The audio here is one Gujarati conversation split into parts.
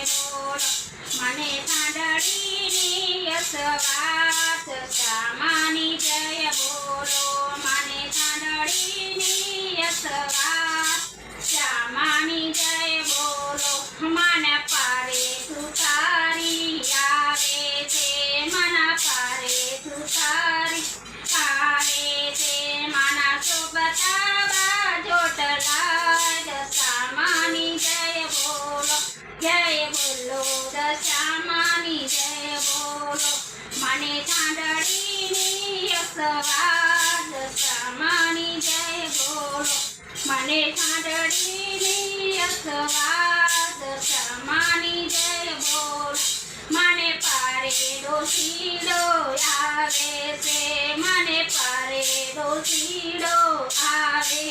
બોલો મને સાંડળીની યશવાત શ્યામાની જય બોલો મને સાંડળીની યશવાત શ્યામાની જય બોલો મન પારે સુતારી આવે છે મન પારે સુતારી આવે છે મના શોભતા જોટલા દશામાની જય બોલો દશામાની જય બોલો મને સાંડળીની યશવાત દશામાની જય બોલો મને સાંડળીની યશવાત દશામાની જય બોલો મને પારે ડોશીડો આવે છે મને પારે ડોશીડો આવે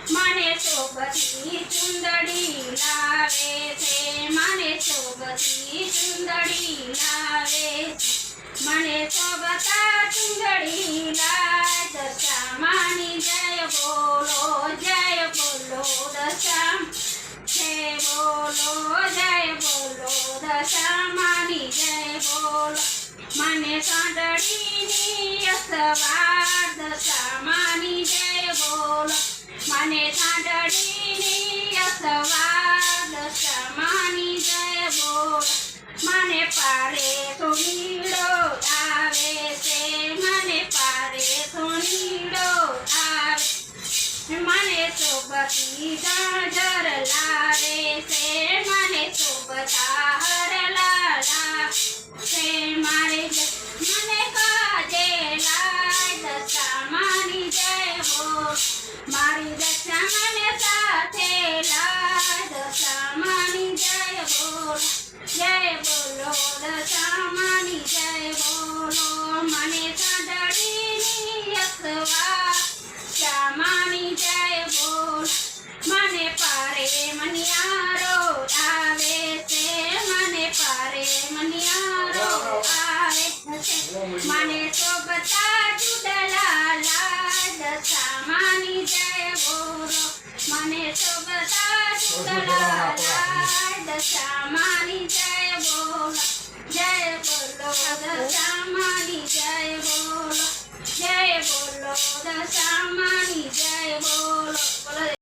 મને શોભતી ચુંદડી લાવે છે મને શોભતી ચુંદડી લાવે મને શોભતા ચુંદડી લાય દશામાની જય બોલો દશામ જય બોલો દશામાની જય બોલો મને સાંડળીની યશવાત દશામાની જય બોલો મને સાંડળીની યશવાત દશામાની જય બોલો મને પારે સોનીડો આવે છે મને પારે સોનીડો આવે મને શોભતી ગાજર લાવે છે મને શોભતા હરલા છે મારે મને કાજે લાય દશામાની જય બોલ મારી દશા મને સાથે લાય દશામાની જય બોલો દશામાની જય બોલો મને સાંડળીની યશવાત શ્યામાની જય બોલ મને પારે મનિયારો આવે છે મને પારે મનિયારો આવે છે મને શોભતા ચૂડલા લાય દશામાની જય બોલો મને શોભતા ચૂડલા લાય દશામાની જય બોલો દશામાની જય બોલો દશામાની જય બોલો